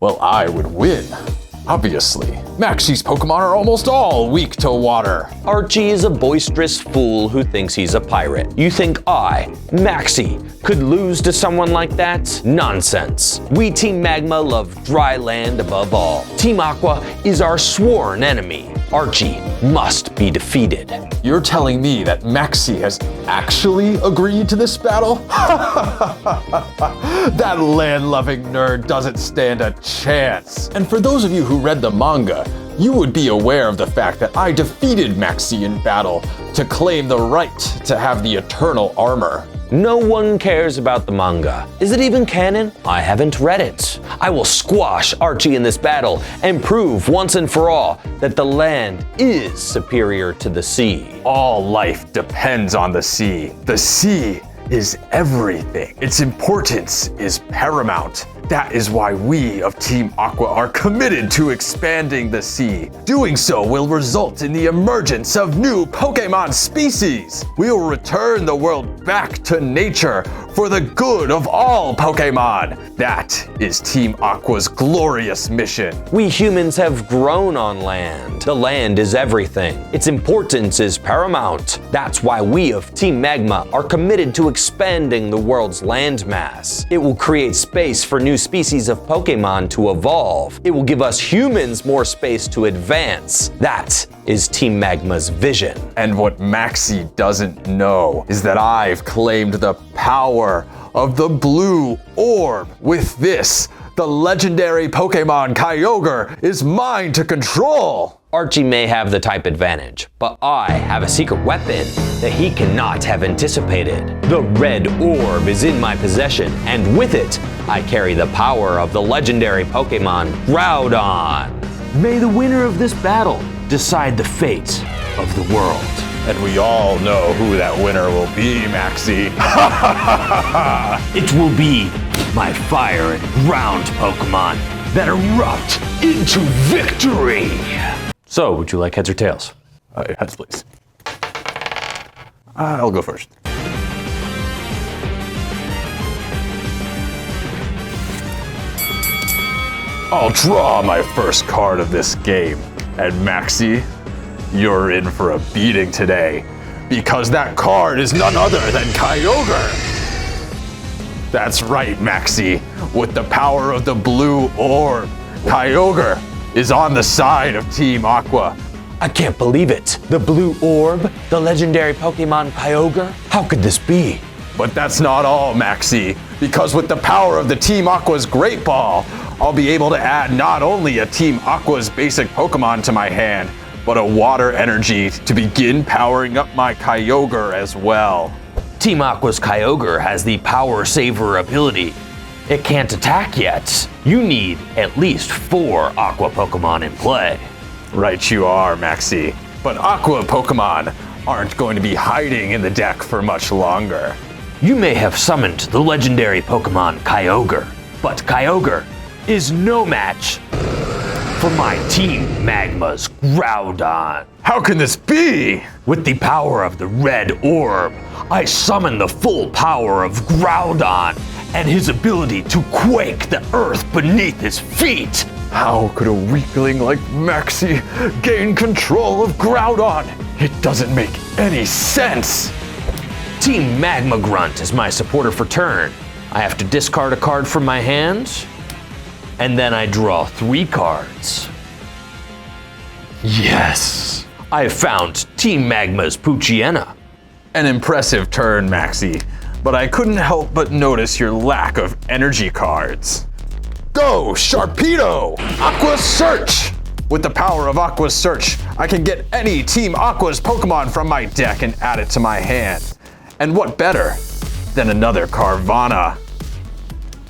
Well, I would win. Obviously, Maxie's Pokemon are almost all weak to water. Archie is a boisterous fool who thinks he's a pirate. You think I, Maxie, could lose to someone like that? Nonsense. We Team Magma love dry land above all. Team Aqua is our sworn enemy. Archie must be defeated. You're telling me that Maxie has actually agreed to this battle? That land-loving nerd doesn't stand a chance. And for those of you who read the manga, you would be aware of the fact that I defeated Maxie in battle to claim the right to have the eternal armor. No one cares about the manga. Is it even canon? I haven't read it. I will squash Archie in this battle and prove once and for all that the land is superior to the sea. All life depends on the sea. The sea is everything. Its importance is paramount. That is why we of Team Aqua are committed to expanding the sea. Doing so will result in the emergence of new Pokemon species. We will return the world back to nature for the good of all Pokemon. That is Team Aqua's glorious mission. We humans have grown on land. The land is everything. Its importance is paramount. That's why we of Team Magma are committed to expanding the world's landmass. It will create space for new species of Pokemon to evolve. It will give us humans more space to advance. That is Team Magma's vision. And what Maxie doesn't know is that I've claimed the power of the blue orb. With this, the legendary Pokemon Kyogre is mine to control. Archie may have the type advantage, but I have a secret weapon that he cannot have anticipated. The red orb is in my possession, and with it, I carry the power of the legendary Pokemon Groudon. May the winner of this battle decide the fate of the world. And we all know who that winner will be, Maxie. It will be my fire and ground Pokemon that erupt into victory. So, would you like heads or tails? Heads, please. I'll go first. I'll draw my first card of this game. And Maxie, you're in for a beating today, because that card is none other than Kyogre. That's right, Maxie. With the power of the blue orb, Kyogre is on the side of Team Aqua. I can't believe it. The blue orb, the legendary Pokemon Kyogre? How could this be? But that's not all, Maxie, because with the power of the Team Aqua's Great Ball, I'll be able to add not only a Team Aqua's basic Pokemon to my hand, but a water energy to begin powering up my Kyogre as well. Team Aqua's Kyogre has the Power Saver ability. It can't attack yet. You need at least 4 Aqua Pokemon in play. Right you are, Maxie. But Aqua Pokemon aren't going to be hiding in the deck for much longer. You may have summoned the legendary Pokemon Kyogre, but Kyogre is no match for my Team Magma's Groudon. How can this be? With the power of the red orb, I summon the full power of Groudon and his ability to quake the earth beneath his feet. How could a weakling like Maxie gain control of Groudon? It doesn't make any sense. Team Magma Grunt is my supporter for turn. I have to discard a card from my hand, and then I draw 3 cards. Yes! I have found Team Magma's Poochyena. An impressive turn, Maxie, but I couldn't help but notice your lack of energy cards. Go, Sharpedo! Aqua Search! With the power of Aqua Search, I can get any Team Aqua's Pokemon from my deck and add it to my hand. And what better than another Carvanha?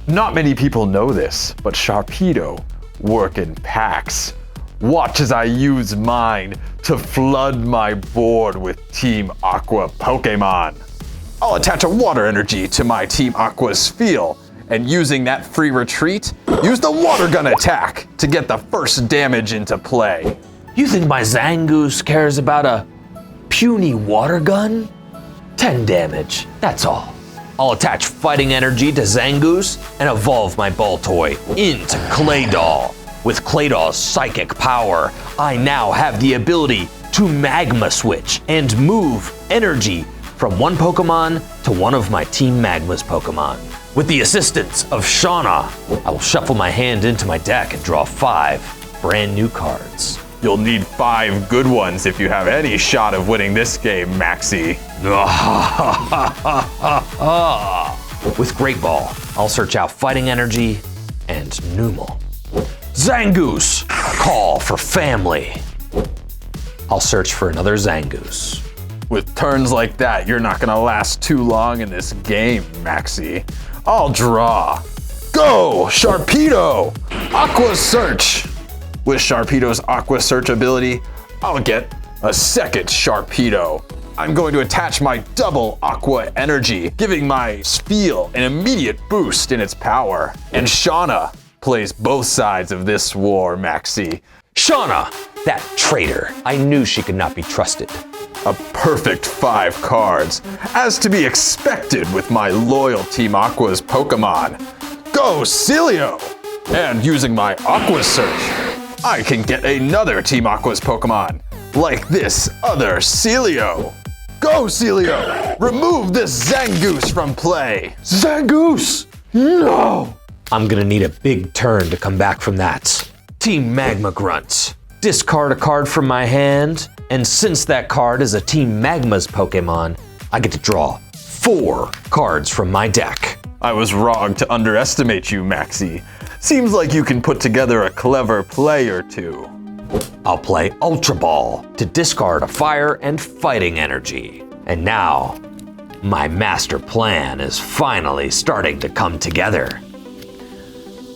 Not many people know this, but Sharpedo work in packs. Watch as I use mine to flood my board with Team Aqua Pokemon. I'll attach a water energy to my Team Aqua's Feel, and using that free retreat, use the water gun attack to get the first damage into play. You think my Zangoose cares about a puny water gun? 10 damage, that's all. I'll attach fighting energy to Zangoose and evolve my ball toy into Claydol. With Claydol's psychic power, I now have the ability to Magma Switch and move energy from one Pokemon to one of my Team Magma's Pokemon. With the assistance of Shauna, I will shuffle my hand into my deck and draw 5 brand new cards. You'll need 5 good ones if you have any shot of winning this game, Maxie. With Great Ball, I'll search out Fighting Energy and Numel. Zangoose, call for family. I'll search for another Zangoose. With turns like that, you're not gonna last too long in this game, Maxie. I'll draw. Go, Sharpedo! Aqua Search! With Sharpedo's Aqua Search ability, I'll get a second Sharpedo. I'm going to attach my double Aqua Energy, giving my Spiel an immediate boost in its power. And Shauna plays both sides of this war, Maxie. Shauna, that traitor. I knew she could not be trusted. A perfect 5 cards, as to be expected with my loyal Team Aqua's Pokemon. Go, Celio! And using my Aqua Search, I can get another Team Aqua's Pokemon, like this other Celio. Go, Celio! Remove this Zangoose from play! Zangoose! No! I'm gonna need a big turn to come back from that. Team Magma Grunt. Discard a card from my hand, and since that card is a Team Magma's Pokemon, I get to draw 4 cards from my deck. I was wrong to underestimate you, Maxie. Seems like you can put together a clever play or two. I'll play Ultra Ball to discard a fire and fighting energy. And now, my master plan is finally starting to come together.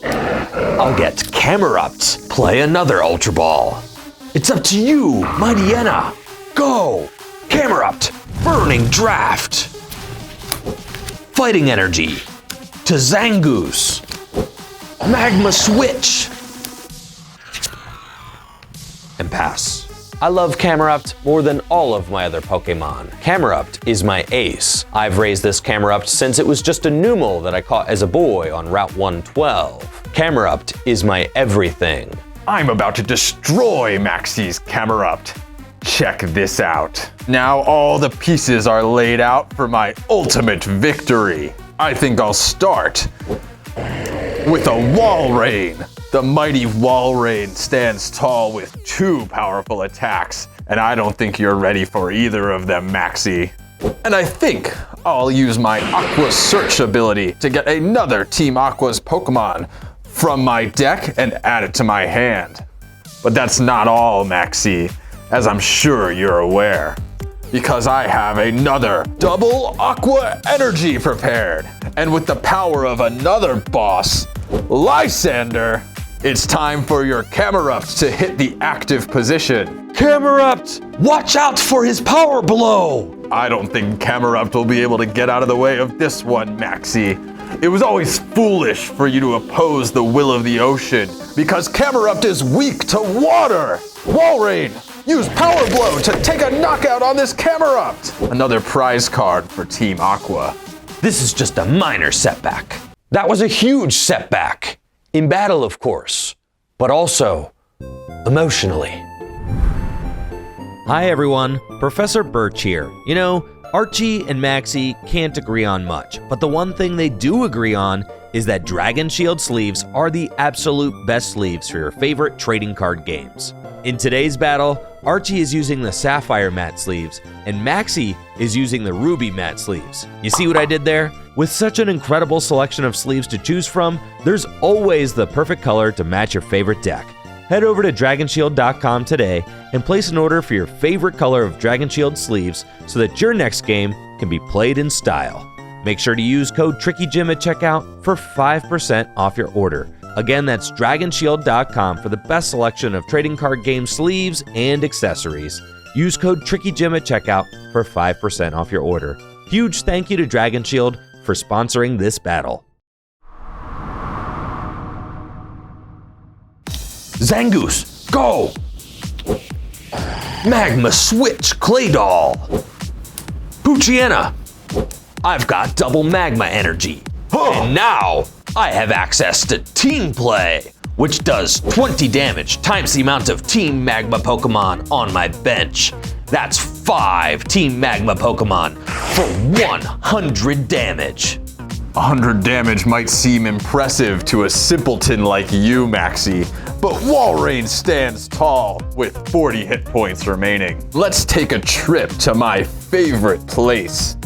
I'll get Camerupt, play another Ultra Ball. It's up to you, Mightyena. Go! Camerupt, Burning Draft. Fighting Energy to Zangoose. Magma Switch. And pass. I love Camerupt more than all of my other Pokemon. Camerupt is my ace. I've raised this Camerupt since it was just a Numel that I caught as a boy on Route 112. Camerupt is my everything. I'm about to destroy Maxie's Camerupt. Check this out. Now all the pieces are laid out for my ultimate victory. I think I'll start with a Walrein. The mighty Walrein stands tall with 2 powerful attacks, and I don't think you're ready for either of them, Maxie. And I think I'll use my Aqua Search ability to get another Team Aqua's Pokemon from my deck and add it to my hand. But that's not all, Maxie, as I'm sure you're aware, because I have another double Aqua Energy prepared. And with the power of another boss, Lysander, it's time for your Camerupt to hit the active position. Camerupt, watch out for his power blow! I don't think Camerupt will be able to get out of the way of this one, Maxie. It was always foolish for you to oppose the will of the ocean, because Camerupt is weak to water. Walrein, use Power Blow to take a knockout on this Camerupt. Another prize card for Team Aqua. This is just a minor setback. That was a huge setback. In battle, of course, but also emotionally. Hi everyone, Professor Birch here. You know, Archie and Maxie can't agree on much, but the one thing they do agree on is that Dragon Shield sleeves are the absolute best sleeves for your favorite trading card games. In today's battle, Archie is using the Sapphire matte sleeves, and Maxie is using the Ruby matte sleeves. You see what I did there? With such an incredible selection of sleeves to choose from, there's always the perfect color to match your favorite deck. Head over to DragonShield.com today and place an order for your favorite color of Dragon Shield sleeves so that your next game can be played in style. Make sure to use code TRICKYJIM at checkout for 5% off your order. Again, that's DragonShield.com for the best selection of trading card game sleeves and accessories. Use code TRICKYJIM at checkout for 5% off your order. Huge thank you to Dragon Shield for sponsoring this battle. Zangoose, go! Magma Switch Claydol. Poochyena, I've got double magma energy. And now I have access to Team Play, which does 20 damage times the amount of Team Magma Pokemon on my bench. That's 5 Team Magma Pokemon for 100 damage. 100 damage might seem impressive to a simpleton like you, Maxie, but Walrein stands tall with 40 hit points remaining. Let's take a trip to my favorite place,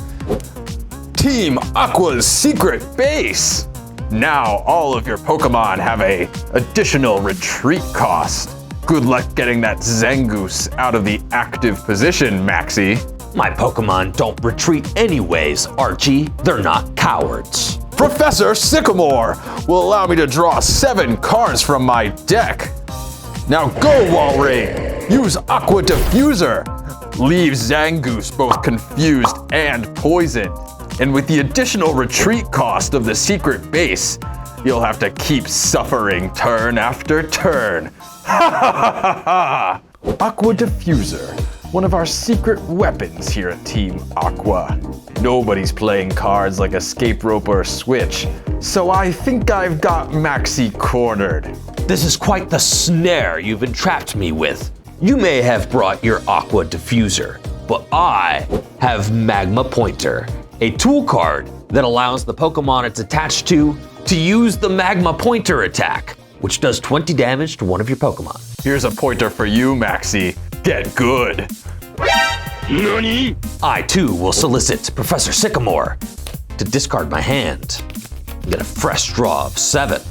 Team Aqua's secret base. Now all of your Pokemon have an additional retreat cost. Good luck getting that Zangoose out of the active position, Maxie. My Pokemon don't retreat anyways, Archie. They're not cowards. Professor Sycamore will allow me to draw 7 cards from my deck. Now go, Walrein. Use Aqua Diffuser. Leave Zangoose both confused and poisoned. And with the additional retreat cost of the secret base, you'll have to keep suffering turn after turn. Ha ha ha ha! Aqua Diffuser, one of our secret weapons here at Team Aqua. Nobody's playing cards like Escape Rope or Switch, so I think I've got Maxie cornered. This is quite the snare you've entrapped me with. You may have brought your Aqua Diffuser, but I have Magma Pointer, a tool card that allows the Pokemon it's attached to use the Magma Pointer attack, which does 20 damage to one of your Pokemon. Here's a pointer for you, Maxie. Get good. NANI? I too will solicit Professor Sycamore to discard my hand and get a fresh draw of 7.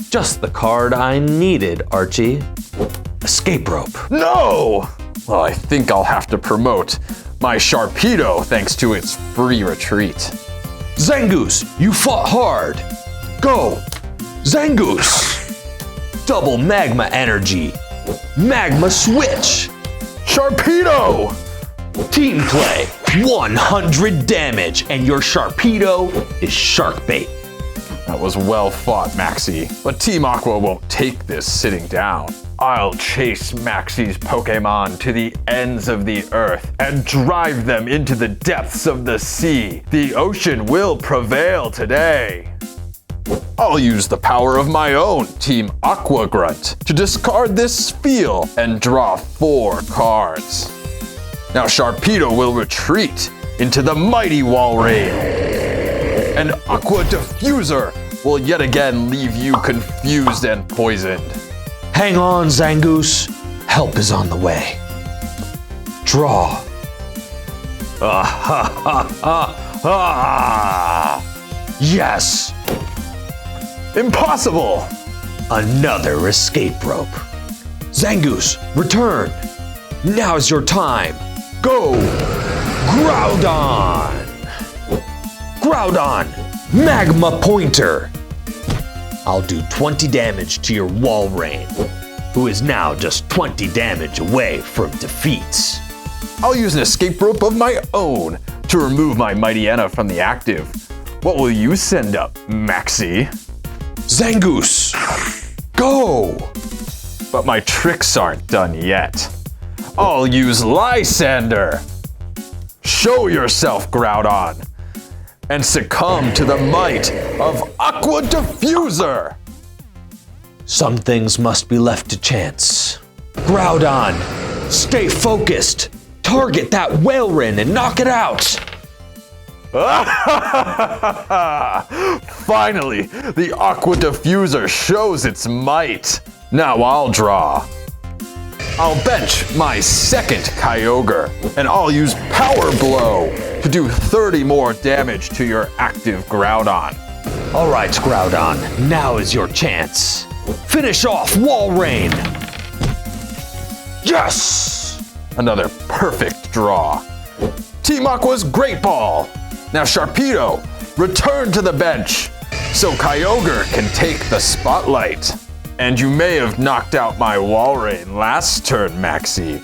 Just the card I needed, Archie. Escape Rope. No! Well, I think I'll have to promote my Sharpedo thanks to its free retreat. Zangoose, you fought hard. Go, Zangoose. Double magma energy. Magma switch. Sharpedo! Team Play, 100 damage, and your Sharpedo is shark bait. That was well fought, Maxie, but Team Aqua won't take this sitting down. I'll chase Maxie's Pokemon to the ends of the earth and drive them into the depths of the sea. The ocean will prevail today. I'll use the power of my own Team Aqua Grunt to discard this Spheal and draw 4 cards. Now Sharpedo will retreat into the mighty Walrein. And Aqua Diffuser will yet again leave you confused and poisoned. Hang on, Zangoose. Help is on the way. Draw. Yes! Impossible! Another escape rope. Zangoose, return. Now's your time. Go! Groudon! Groudon! Magma Pointer! I'll do 20 damage to your Walrein, who is now just 20 damage away from defeat. I'll use an escape rope of my own to remove my Mightyena from the active. What will you send up, Maxie? Zangoose! Go! But my tricks aren't done yet. I'll use Lysander. Show yourself, Groudon, and succumb to the might of Aqua Diffuser. Some things must be left to chance. Groudon, stay focused. Target that Walrein and knock it out. Finally, the Aqua Diffuser shows its might. Now I'll draw. I'll bench my second Kyogre, and I'll use Power Blow to do 30 more damage to your active Groudon. All right, Groudon, now is your chance. Finish off Walrein. Yes! Another perfect draw. Team Aqua's Great Ball. Now Sharpedo, return to the bench so Kyogre can take the spotlight. And you may have knocked out my Walrein last turn, Maxie,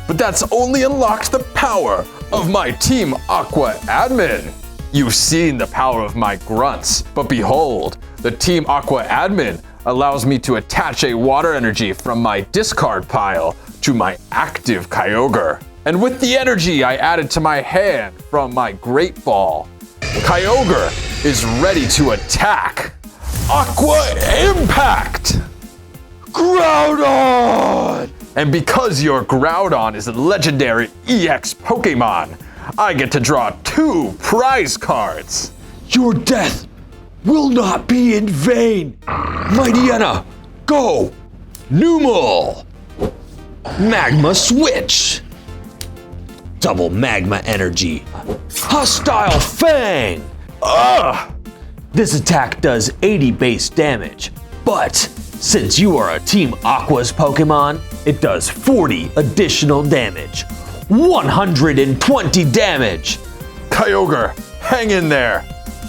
but that's only unlocked the power of my Team Aqua admin. You've seen the power of my grunts, but behold, the Team Aqua admin allows me to attach a water energy from my discard pile to my active Kyogre. And with the energy I added to my hand from my Great Ball, Kyogre is ready to attack. Aqua Impact! Groudon! And because your Groudon is a legendary EX Pokemon, I get to draw 2 prize cards. Your death will not be in vain. Mightyena, go! Numal! Magma Switch! Double Magma Energy. Hostile Fang! Ugh! This attack does 80 base damage, but since you are a Team Aqua's Pokemon, it does 40 additional damage. 120 damage! Kyogre, hang in there.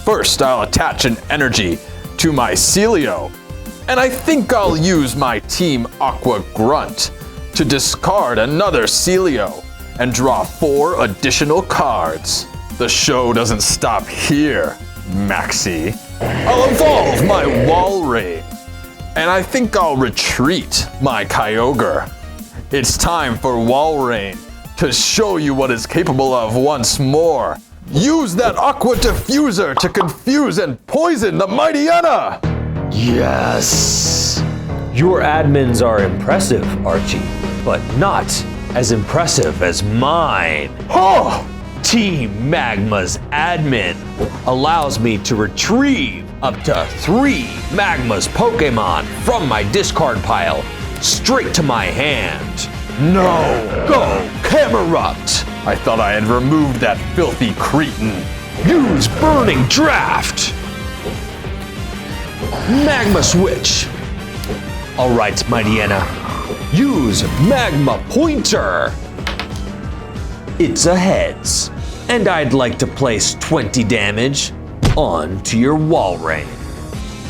First, I'll attach an energy to my Celio, and I think I'll use my Team Aqua Grunt to discard another Celio and draw 4 additional cards. The show doesn't stop here, Maxie. I'll evolve my Walrein, and I think I'll retreat my Kyogre. It's time for Walrein to show you what it's capable of once more. Use that Aqua Diffuser to confuse and poison the Mightyena! Yes! Your admins are impressive, Archie, but not as impressive as mine. Oh! Team Magma's admin allows me to retrieve up to 3 Magma's Pokemon from my discard pile straight to my hand. No! Go, Camerupt! I thought I had removed that filthy cretin. Use Burning Draft! Magma Switch! Alright, Mightyena. Use Magma Pointer! It's a heads, and I'd like to place 20 damage onto your Walrein.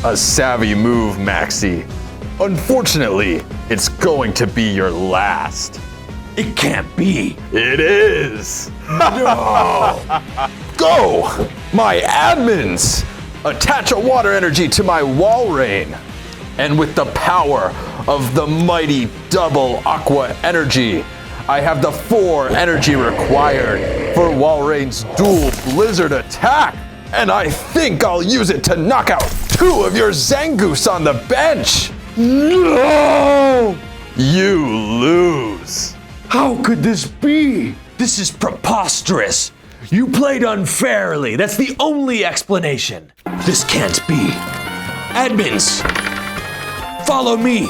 A savvy move, Maxie. Unfortunately, it's going to be your last. It can't be. It is! No! Go! My admins! Attach a water energy to my Walrein. And with the power of the mighty double Aqua Energy, I have the 4 energy required for Walrein's dual Blizzard attack. And I think I'll use it to knock out 2 of your Zangoose on the bench. No! You lose. How could this be? This is preposterous. You played unfairly. That's the only explanation. This can't be. Admins, follow me.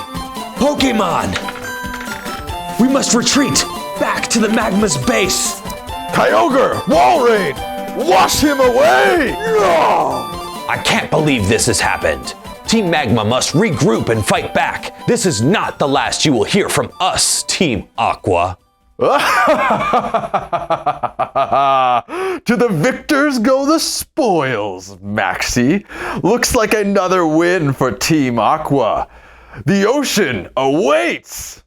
Pokemon. We must retreat back to the Magma's base. Kyogre, Walrein, wash him away! No! I can't believe this has happened. Team Magma must regroup and fight back. This is not the last you will hear from us, Team Aqua. To the victors go the spoils, Maxie. Looks like another win for Team Aqua. The ocean awaits!